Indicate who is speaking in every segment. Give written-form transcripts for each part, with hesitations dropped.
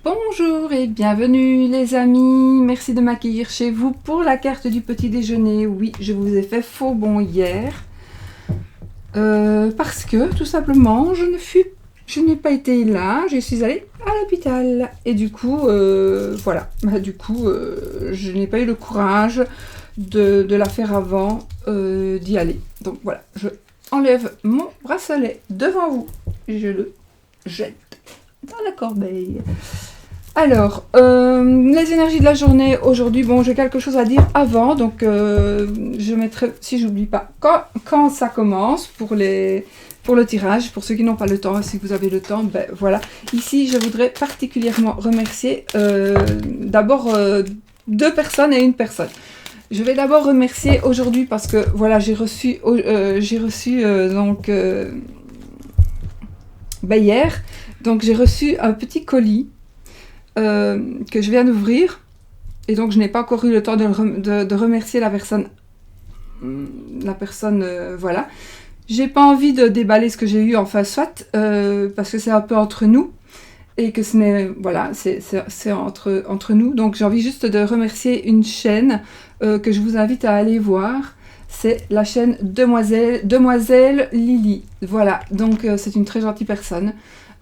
Speaker 1: Bonjour et bienvenue les amis, merci de m'accueillir chez vous pour la carte du petit déjeuner. Oui, je vous ai fait faux bon hier, parce que tout simplement je n'ai pas été là, je suis allée à l'hôpital. Et du coup, voilà, je n'ai pas eu le courage de la faire avant d'y aller. Donc voilà, je enlève mon bracelet devant vous, je le jette dans la corbeille. Alors, les énergies de la journée aujourd'hui, bon, j'ai quelque chose à dire avant, donc je mettrai, si j'oublie pas, quand ça commence pour le tirage, pour ceux qui n'ont pas le temps, si vous avez le temps, ben voilà. Ici, je voudrais particulièrement remercier d'abord deux personnes et une personne. Je vais d'abord remercier aujourd'hui parce que voilà, j'ai reçu hier, donc j'ai reçu un petit colis que je viens d'ouvrir, et donc je n'ai pas encore eu le temps de remercier la personne. Voilà. J'ai pas envie de déballer ce que j'ai eu, enfin soit, parce que c'est un peu entre nous, et que ce n'est, voilà, c'est entre nous. Donc j'ai envie juste de remercier une chaîne que je vous invite à aller voir. C'est la chaîne Demoiselle Lily. Voilà, donc c'est une très gentille personne.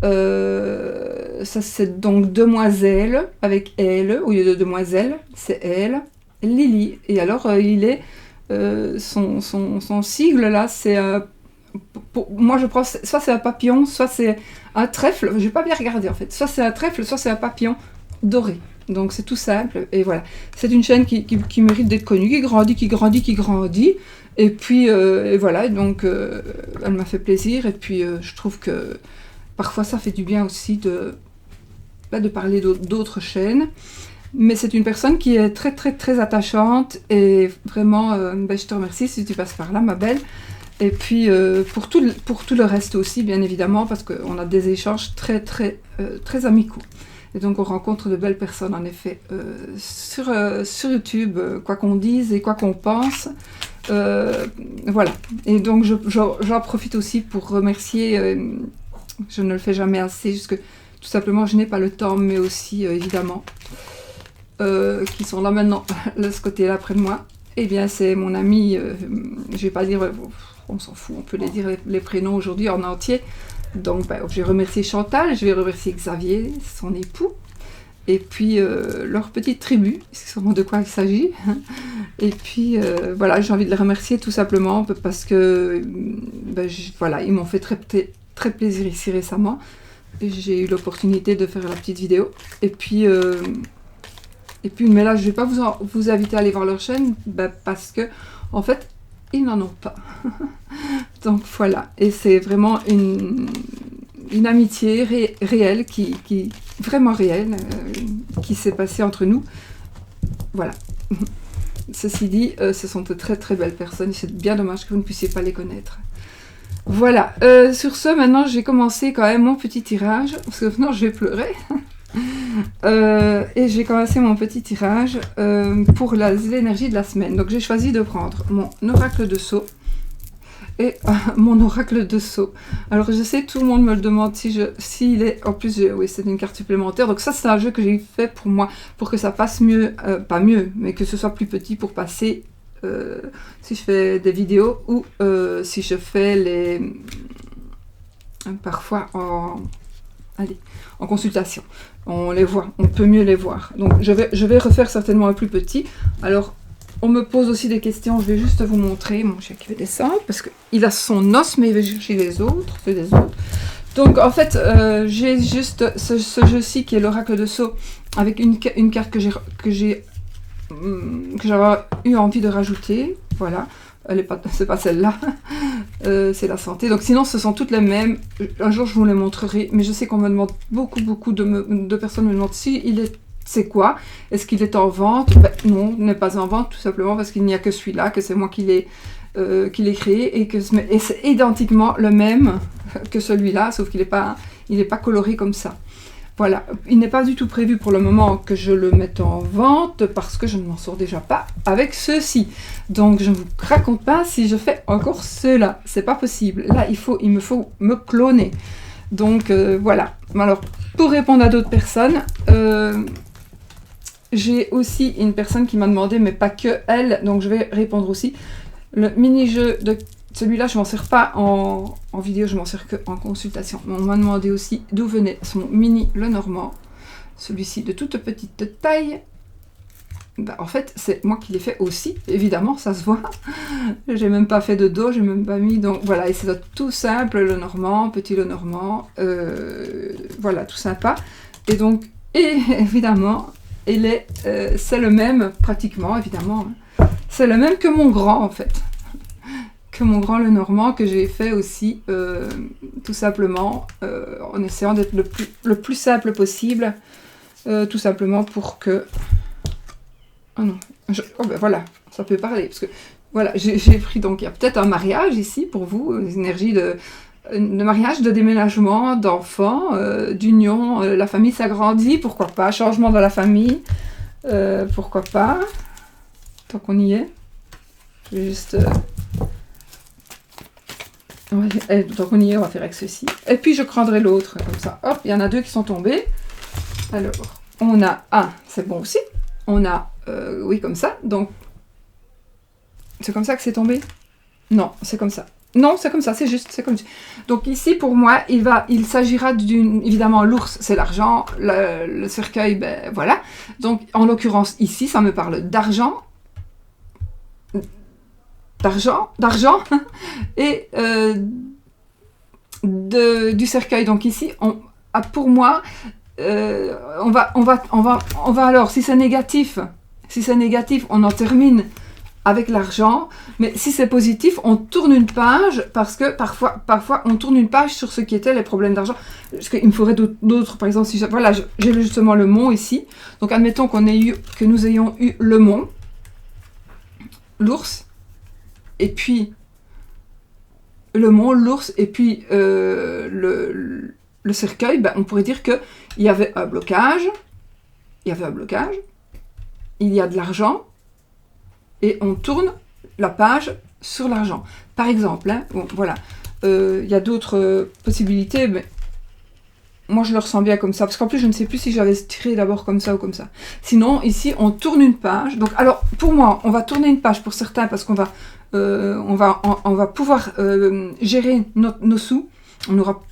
Speaker 1: Ça c'est donc Demoiselle avec elle au lieu de Demoiselle, c'est elle, Lily. Et alors il est son sigle là, c'est moi je pense soit c'est un papillon, soit c'est un trèfle. J'ai pas bien regardé en fait. Soit c'est un trèfle, soit c'est un papillon doré. Donc c'est tout simple et voilà. C'est une chaîne qui mérite d'être connue, qui grandit. Et puis et voilà. Donc elle m'a fait plaisir et puis je trouve que parfois, ça fait du bien aussi de parler d'autres chaînes. Mais c'est une personne qui est très, très, très attachante. Et vraiment, je te remercie si tu passes par là, ma belle. Et puis, pour tout le reste aussi, bien évidemment, parce qu'on a des échanges très, très, très amicaux. Et donc, on rencontre de belles personnes, en effet, sur YouTube, quoi qu'on dise et quoi qu'on pense. Voilà. Et donc, j'en profite aussi pour remercier... je ne le fais jamais assez, juste que tout simplement je n'ai pas le temps, mais aussi évidemment qui sont là maintenant, de ce côté-là près de moi. Eh bien c'est mon ami, je vais pas dire, on s'en fout, on peut les dire les prénoms aujourd'hui en entier. Donc je vais remercier Chantal, je vais remercier Xavier, son époux, et puis leur petite tribu, c'est sûrement de quoi il s'agit. Et puis voilà, j'ai envie de les remercier tout simplement parce que voilà, ils m'ont fait très plaisir ici récemment. J'ai eu l'opportunité de faire la petite vidéo. Et puis mais là, je vais pas vous inviter à aller voir leur chaîne, parce que, en fait, ils n'en ont pas. Donc voilà. Et c'est vraiment une amitié réelle, vraiment réelle, qui s'est passée entre nous. Voilà. Ceci dit, ce sont de très très belles personnes. C'est bien dommage que vous ne puissiez pas les connaître. Voilà, sur ce, maintenant, j'ai commencé quand même mon petit tirage, parce que maintenant, je vais pleurer. Et j'ai commencé mon petit tirage pour l'énergie de la semaine. Donc, j'ai choisi de prendre mon oracle de Sceaux et mon oracle de Sceaux. Alors, je sais, tout le monde me le demande s'il est... En plus, oui, c'est une carte supplémentaire. Donc, ça, c'est un jeu que j'ai fait pour moi, pour que ça passe mieux, pas mieux, mais que ce soit plus petit pour passer... si je fais des vidéos ou si je fais parfois en consultation, on les voit, on peut mieux les voir. Donc je vais refaire certainement un plus petit. Alors on me pose aussi des questions, je vais juste vous montrer mon chien qui veut descendre parce qu'il a son os, mais il veut chercher les autres, c'est des autres. Donc en fait j'ai juste ce jeu-ci qui est l'oracle de Sceaux avec une carte que j'avais eu envie de rajouter, voilà, c'est pas celle-là, c'est la santé. Donc sinon ce sont toutes les mêmes, un jour je vous les montrerai, mais je sais qu'on me demande beaucoup de personnes me demandent si c'est quoi, est-ce qu'il est en vente? Non, il n'est pas en vente, tout simplement parce qu'il n'y a que celui-là, que c'est moi qui l'ai créé, et c'est identiquement le même que celui-là, sauf qu'il n'est pas coloré comme ça. Voilà, il n'est pas du tout prévu pour le moment que je le mette en vente parce que je ne m'en sors déjà pas avec ceux-ci. Donc je ne vous raconte pas si je fais encore ceux-là, c'est pas possible. Là il me faut me cloner. Donc voilà. Alors pour répondre à d'autres personnes, j'ai aussi une personne qui m'a demandé, mais pas que elle, donc je vais répondre aussi. Le mini-jeu de celui-là, je m'en sers pas en vidéo, je m'en sers que en consultation. On m'a demandé aussi d'où venait son mini Lenormand. Celui-ci de toute petite taille. Bah, en fait, c'est moi qui l'ai fait aussi, évidemment, ça se voit. J'ai même pas fait de dos, j'ai même pas mis. Donc voilà, et c'est tout simple, Lenormand, petit Lenormand. Voilà, tout sympa. Et donc, évidemment, c'est le même, pratiquement, évidemment. C'est le même que mon grand, en fait. Que mon grand Lenormand, que j'ai fait aussi, tout simplement, en essayant d'être le plus simple possible. Tout simplement pour que... Oh non, oh ben voilà, ça peut parler, parce que voilà, j'ai pris, donc il y a peut-être un mariage ici pour vous, une énergie de mariage, de déménagement, d'enfants, d'union, la famille s'agrandit, pourquoi pas, changement dans la famille, pourquoi pas, tant qu'on y est, je vais juste... tant qu'on y est, on va faire avec ceci, et puis je prendrai l'autre, comme ça, hop, il y en a 2 qui sont tombés, alors, on a, c'est bon aussi, on a, oui, comme ça, donc, c'est comme ça que c'est tombé? Non, c'est comme ça. Non, c'est comme ça, c'est juste, c'est comme ça. Donc ici, pour moi, il s'agira d'une, évidemment, l'ours, c'est l'argent, le cercueil, ben voilà. Donc, en l'occurrence, ici, ça me parle d'argent, et du cercueil. Donc ici, pour moi, on va alors, si c'est négatif, on en termine avec l'argent, mais si c'est positif, on tourne une page, parce que parfois on tourne une page sur ce qui étaient les problèmes d'argent, parce qu'il me faudrait d'autres, par exemple, si voilà, j'ai justement le mont ici, donc admettons que nous ayons eu le mont, l'ours, et puis le mont, l'ours, et puis le cercueil, ben, on pourrait dire qu'il y avait un blocage, il y a de l'argent, et on tourne la page sur l'argent. Par exemple, hein, bon, voilà, il y a d'autres possibilités, mais moi je le ressens bien comme ça, parce qu'en plus je ne sais plus si j'avais tiré d'abord comme ça ou comme ça. Sinon, ici, on tourne une page. Donc, alors, pour moi, on va tourner une page pour certains, parce qu'on va, on va pouvoir gérer nos sous.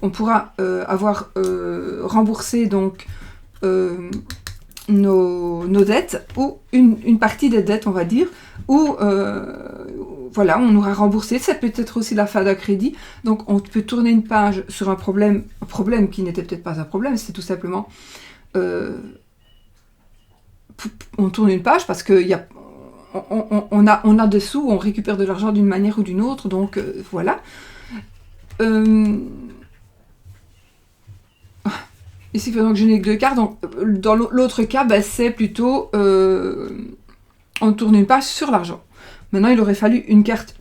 Speaker 1: On pourra avoir remboursé donc nos dettes, ou une partie des dettes, on va dire, ou voilà, on aura remboursé. Ça peut être aussi la fin d'un crédit. Donc on peut tourner une page sur un problème qui n'était peut-être pas un problème, c'est tout simplement on tourne une page parce que on a des sous, on récupère de l'argent d'une manière ou d'une autre, donc voilà. Ici, donc je n'ai que 2 cartes. Donc, dans l'autre cas, ben, c'est plutôt on tourne une page sur l'argent. Maintenant, il aurait fallu une carte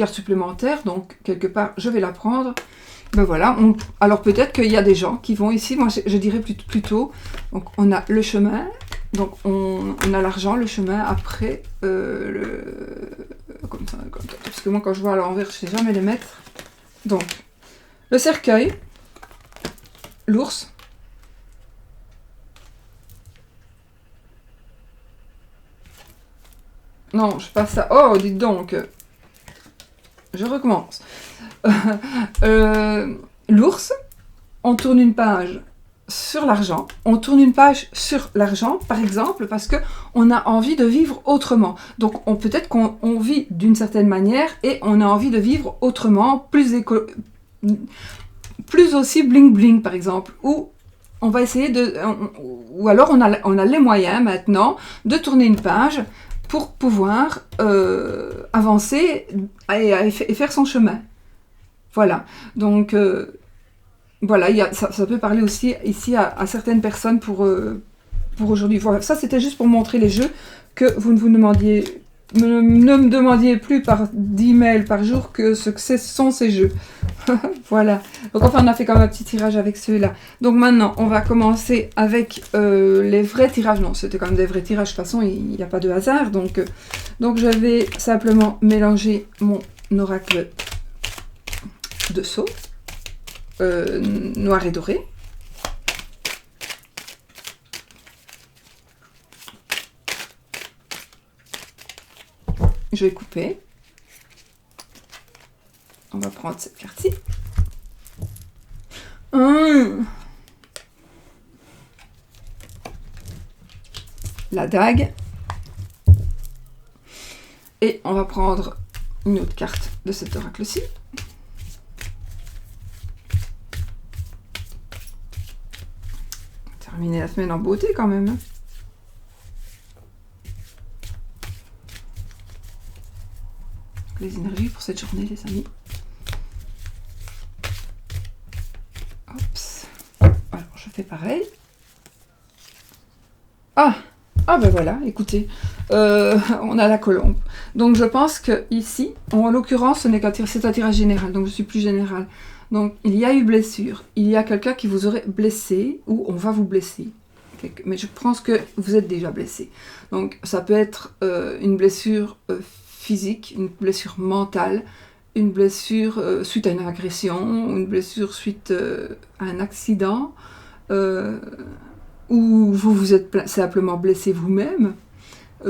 Speaker 1: supplémentaire, donc quelque part, je vais la prendre. Ben voilà. Alors peut-être qu'il y a des gens qui vont ici. Moi, je dirais plutôt. Donc, on a le chemin. Donc, on a l'argent, le chemin. Après, comme ça, parce que moi, quand je vois à l'envers, je ne sais jamais les mettre. Donc, le cercueil, l'ours. Non, je passe ça. Oh, dites donc. Je recommence. L'ours, on tourne une page sur l'argent. On tourne une page sur l'argent, par exemple, parce qu'on a envie de vivre autrement. Donc, peut-être qu'on vit d'une certaine manière et on a envie de vivre autrement, plus aussi bling-bling, par exemple. Ou on va essayer ou alors on a les moyens maintenant de tourner une page pour pouvoir avancer et faire son chemin. Voilà. Donc, voilà, ça peut parler aussi ici à certaines personnes pour aujourd'hui. Voilà. Ça, c'était juste pour montrer les jeux, que vous ne me demandiez plus par 10 mails par jour ce que sont ces jeux. Voilà. Donc enfin, on a fait quand même un petit tirage avec ceux-là. Donc maintenant, on va commencer avec les vrais tirages. Non, c'était quand même des vrais tirages. De toute façon, il n'y a pas de hasard. Donc je vais simplement mélanger mon oracle de sceau, noir et doré. je vais couper. On va prendre cette carte-ci. La dague. Et on va prendre une autre carte de cet oracle-ci. Terminer la semaine en beauté quand même. Les énergies pour cette journée, les amis. Oups. Alors, je fais pareil. Ah ben voilà, écoutez, on a la colombe. Donc je pense que ici, en l'occurrence, c'est un tirage général, donc je suis plus générale. Donc il y a eu blessure, il y a quelqu'un qui vous aurait blessé, ou on va vous blesser. Mais je pense que vous êtes déjà blessé. Donc ça peut être une blessure physique, une blessure mentale, une blessure suite à une agression, une blessure suite à un accident, ou vous vous êtes simplement blessé vous-même,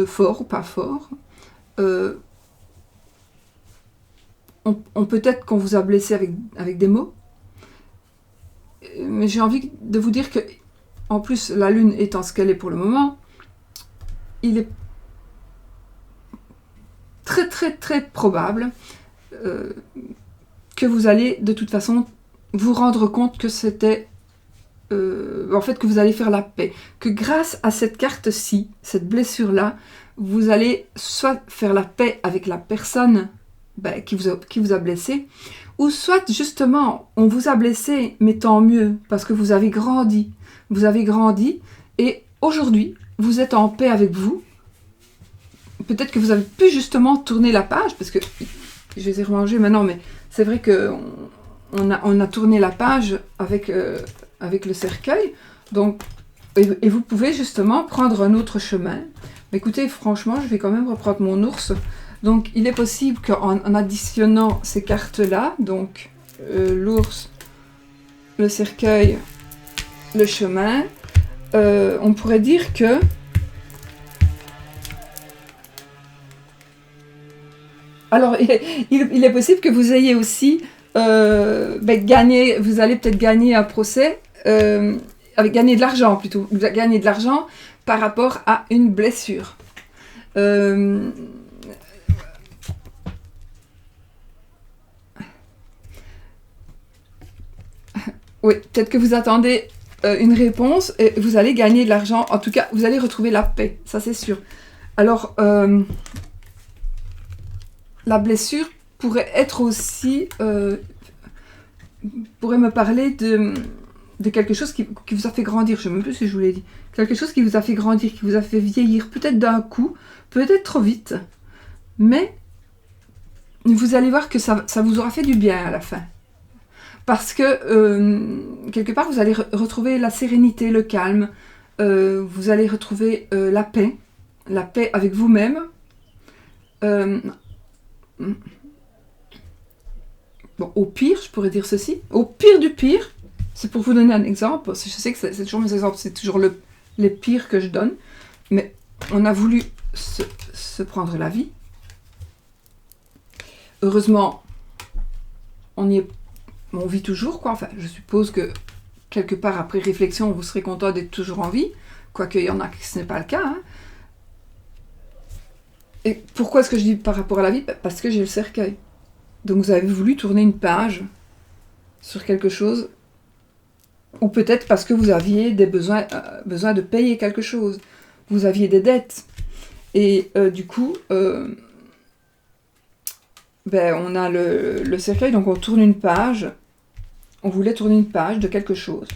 Speaker 1: fort ou pas fort. On peut-être qu'on vous a blessé avec des mots, mais j'ai envie de vous dire que, en plus, la lune étant ce qu'elle est pour le moment, il est très très très probable que vous allez de toute façon vous rendre compte que c'était en fait que vous allez faire la paix, que grâce à cette carte-ci, cette blessure-là, vous allez soit faire la paix avec la personne qui vous a blessé, ou soit justement on vous a blessé, mais tant mieux, parce que vous avez grandi, et aujourd'hui vous êtes en paix avec vous. Peut-être que vous avez pu justement tourner la page, parce que je les ai remangés maintenant, mais c'est vrai que on a tourné la page avec le cercueil, donc, et vous pouvez justement prendre un autre chemin. Écoutez, franchement, je vais quand même reprendre mon ours. Donc, il est possible qu'en additionnant ces cartes-là, donc l'ours, le cercueil, le chemin, on pourrait dire que alors, il est possible que vous ayez aussi gagné, vous allez peut-être gagner un procès, avec gagner de l'argent plutôt, gagner de l'argent par rapport à une blessure. Oui, peut-être que vous attendez une réponse et vous allez gagner de l'argent. En tout cas, vous allez retrouver la paix, ça c'est sûr. Alors, la blessure pourrait être aussi, pourrait me parler de quelque chose qui vous a fait grandir. Je ne sais même plus si je vous l'ai dit. Quelque chose qui vous a fait grandir, qui vous a fait vieillir, peut-être d'un coup, peut-être trop vite, mais vous allez voir que ça vous aura fait du bien à la fin. Parce que, quelque part, vous allez retrouver la sérénité, le calme, vous allez retrouver la paix avec vous-même. Bon, au pire, je pourrais dire ceci. Au pire du pire, c'est pour vous donner un exemple. Je sais que c'est toujours mes exemples, c'est toujours les pires que je donne. Mais on a voulu se prendre la vie. Heureusement, on vit toujours, quoi. Enfin, je suppose que quelque part, après réflexion, vous serez content d'être toujours en vie. Quoique, il y en a qui ce n'est pas le cas. Hein. Et pourquoi est-ce que je dis par rapport à la vie ? Parce que j'ai le cercueil. Donc vous avez voulu tourner une page sur quelque chose, ou peut-être parce que vous aviez des besoin de payer quelque chose, vous aviez des dettes, et du coup, on a le cercueil, donc on tourne une page, on voulait tourner une page de quelque chose,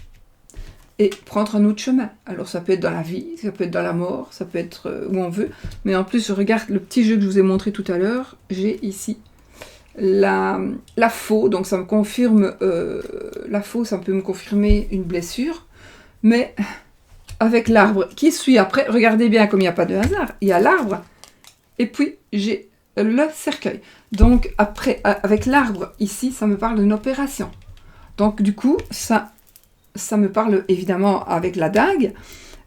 Speaker 1: et prendre un autre chemin. Alors ça peut être dans la vie, ça peut être dans la mort, ça peut être où on veut, mais en plus je regarde le petit jeu que je vous ai montré tout à l'heure, j'ai ici la faux, donc ça me confirme, la faux, ça peut me confirmer une blessure, mais avec l'arbre qui suit après, regardez bien comme il n'y a pas de hasard, il y a l'arbre, et puis j'ai le cercueil. Donc après, avec l'arbre, ici, ça me parle d'une opération. Donc du coup, ça me parle évidemment avec la dague,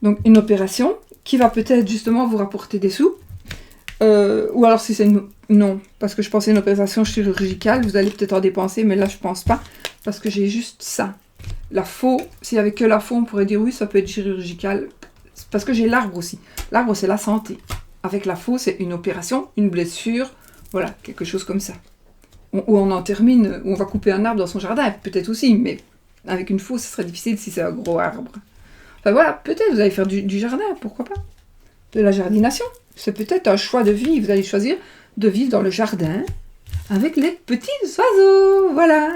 Speaker 1: donc une opération qui va peut-être justement vous rapporter des sous, Ou alors si c'est une... Non, parce que je pensais une opération chirurgicale, vous allez peut-être en dépenser, mais là je pense pas, parce que j'ai juste ça. La faux, s'il y avait que la faux, on pourrait dire oui, ça peut être chirurgical, parce que j'ai l'arbre aussi. L'arbre, c'est la santé. Avec la faux, c'est une opération, une blessure, voilà, quelque chose comme ça. Ou on en termine, ou on va couper un arbre dans son jardin, peut-être aussi, mais avec une faux, ce serait difficile si c'est un gros arbre. Enfin voilà, peut-être vous allez faire du jardin, pourquoi pas. De la jardination. C'est peut-être un choix de vie. Vous allez choisir de vivre dans le jardin avec les petits oiseaux. Voilà.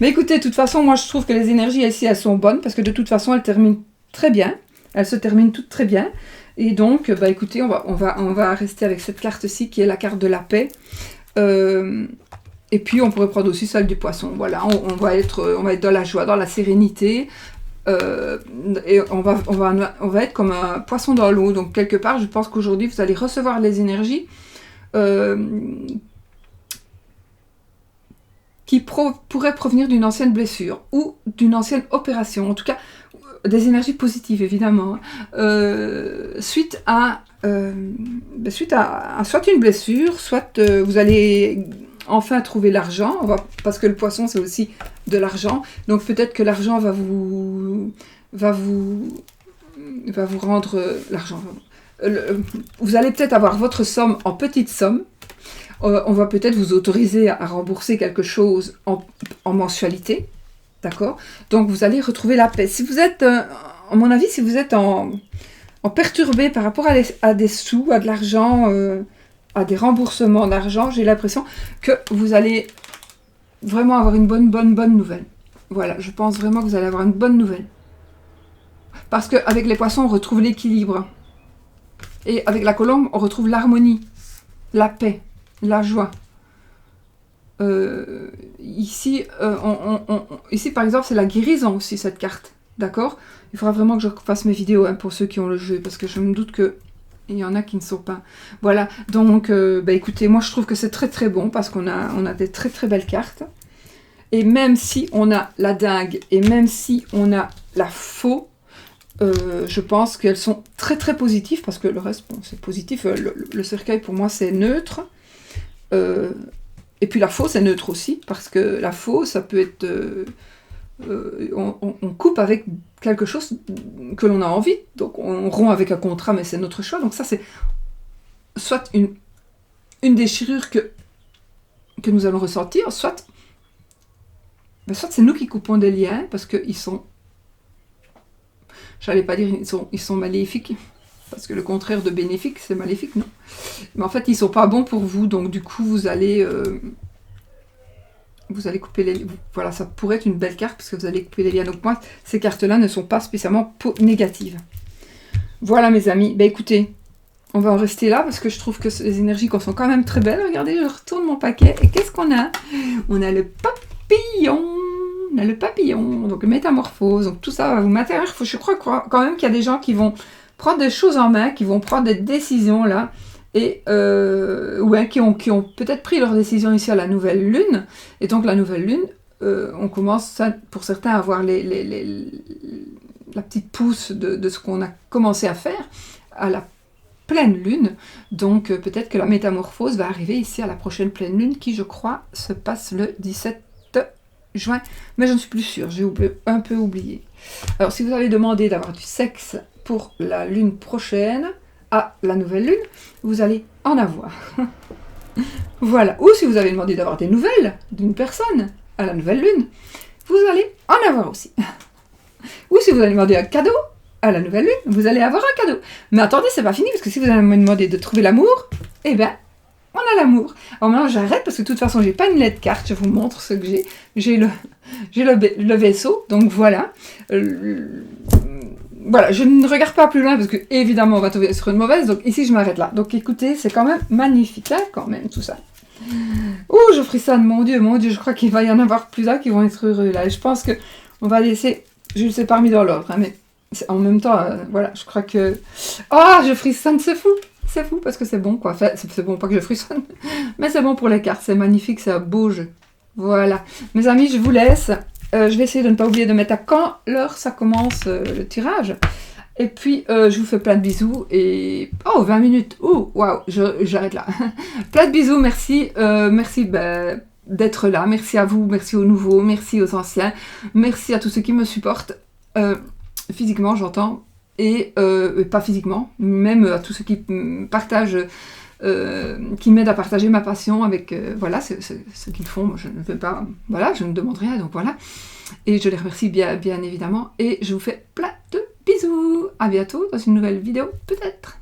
Speaker 1: Mais écoutez, de toute façon, moi je trouve que les énergies ici, elles sont bonnes parce que de toute façon, elles terminent très bien. Elles se terminent toutes très bien. Et donc, bah écoutez, on va rester avec cette carte-ci qui est la carte de la paix. Et puis, on pourrait prendre aussi celle du poisson. Voilà, on va être dans la joie, dans la sérénité. Et on va être comme un poisson dans l'eau. Donc quelque part, je pense qu'aujourd'hui, vous allez recevoir les énergies qui pourraient provenir d'une ancienne blessure ou d'une ancienne opération. En tout cas, des énergies positives, évidemment. Suite à soit une blessure, soit vous allez enfin trouver l'argent, parce que le poisson c'est aussi de l'argent, donc peut-être que l'argent va vous rendre l'argent. Vous allez peut-être avoir votre somme en petite somme, on va peut-être vous autoriser à rembourser quelque chose en mensualité, d'accord? Donc vous allez retrouver la paix. Si vous êtes, à mon avis, si vous êtes en perturbé par rapport à des sous, à de l'argent, à des remboursements d'argent, j'ai l'impression que vous allez vraiment avoir une bonne nouvelle. Voilà, je pense vraiment que vous allez avoir une bonne nouvelle. Parce qu'avec les poissons, on retrouve l'équilibre. Et avec la colombe, on retrouve l'harmonie, la paix, la joie. Ici, par exemple, c'est la guérison aussi, cette carte. D'accord? Il faudra vraiment que je fasse mes vidéos pour ceux qui ont le jeu, parce que je me doute que il y en a qui ne sont pas. Voilà, donc écoutez, moi je trouve que c'est très très bon parce qu'on a des très très belles cartes. Et même si on a la dingue et même si on a la faux, je pense qu'elles sont très très positives parce que le reste, bon, c'est positif. Le cercueil pour moi c'est neutre. Et puis la faux c'est neutre aussi parce que la faux ça peut être... on coupe avec quelque chose que l'on a envie, donc on rompt avec un contrat, mais c'est notre choix. Donc ça, c'est soit une déchirure que nous allons ressentir, soit c'est nous qui coupons des liens, parce qu'ils sont, j'allais pas dire ils sont maléfiques, parce que le contraire de bénéfique, c'est maléfique, non. Mais en fait, ils sont pas bons pour vous, donc du coup, vous allez couper les... Voilà, ça pourrait être une belle carte parce que vous allez couper les liens. Donc moi, ces cartes-là ne sont pas spécialement négatives. Voilà mes amis. Ben écoutez, on va en rester là parce que je trouve que les énergies sont quand même très belles. Regardez, je retourne mon paquet. Et qu'est-ce qu'on a? On a le papillon. On a le papillon. Donc métamorphose. Donc tout ça va vous m'intéresser. Je crois quand même qu'il y a des gens qui vont prendre des choses en main, qui vont prendre des décisions là. Et qui ont peut-être pris leur décision ici à la nouvelle lune. Et donc la nouvelle lune, on commence pour certains à avoir la petite pousse de ce qu'on a commencé à faire à la pleine lune. Donc peut-être que la métamorphose va arriver ici à la prochaine pleine lune qui, je crois, se passe le 17 juin. Mais je ne suis plus sûre, j'ai un peu oublié. Alors si vous avez demandé d'avoir du sexe pour la lune prochaine, à la nouvelle lune, vous allez en avoir. Voilà. Ou si vous avez demandé d'avoir des nouvelles d'une personne à la nouvelle lune, vous allez en avoir aussi. Ou si vous allez demander un cadeau à la nouvelle lune, vous allez avoir un cadeau. Mais attendez, c'est pas fini, parce que si vous allez me demander de trouver l'amour, eh bien, on a l'amour. Alors maintenant, j'arrête, parce que de toute façon, j'ai pas une lettre carte, je vous montre ce que j'ai. J'ai le vaisseau, donc voilà. Voilà, je ne regarde pas plus loin parce que évidemment on va tomber sur une mauvaise, donc ici je m'arrête là. Donc écoutez, c'est quand même magnifique, hein, quand même, tout ça. Ouh, je frissonne, mon Dieu, je crois qu'il va y en avoir plus là qui vont être heureux là. Et je pense que on va laisser, je ne sais pas mis dans l'ordre, hein, mais en même temps, voilà, je crois que... Oh, je frissonne, c'est fou parce que c'est bon, quoi. Enfin, c'est bon, pas que je frissonne, mais c'est bon pour les cartes, c'est magnifique, c'est un beau jeu. Voilà. Mes amis, je vous laisse. Je vais essayer de ne pas oublier de mettre à quand l'heure ça commence le tirage. Et puis, je vous fais plein de bisous. Et... Oh, 20 minutes. Oh, waouh, j'arrête là. Plein de bisous, merci. Merci d'être là. Merci à vous, merci aux nouveaux, merci aux anciens. Merci à tous ceux qui me supportent. Physiquement, j'entends. Et pas physiquement. Même à tous ceux qui partagent... qui m'aident à partager ma passion avec voilà ce qu'ils font. Moi, je ne veux pas, voilà, je ne demande rien, donc voilà. Et je les remercie bien évidemment. Et je vous fais plein de bisous. À bientôt dans une nouvelle vidéo, peut-être.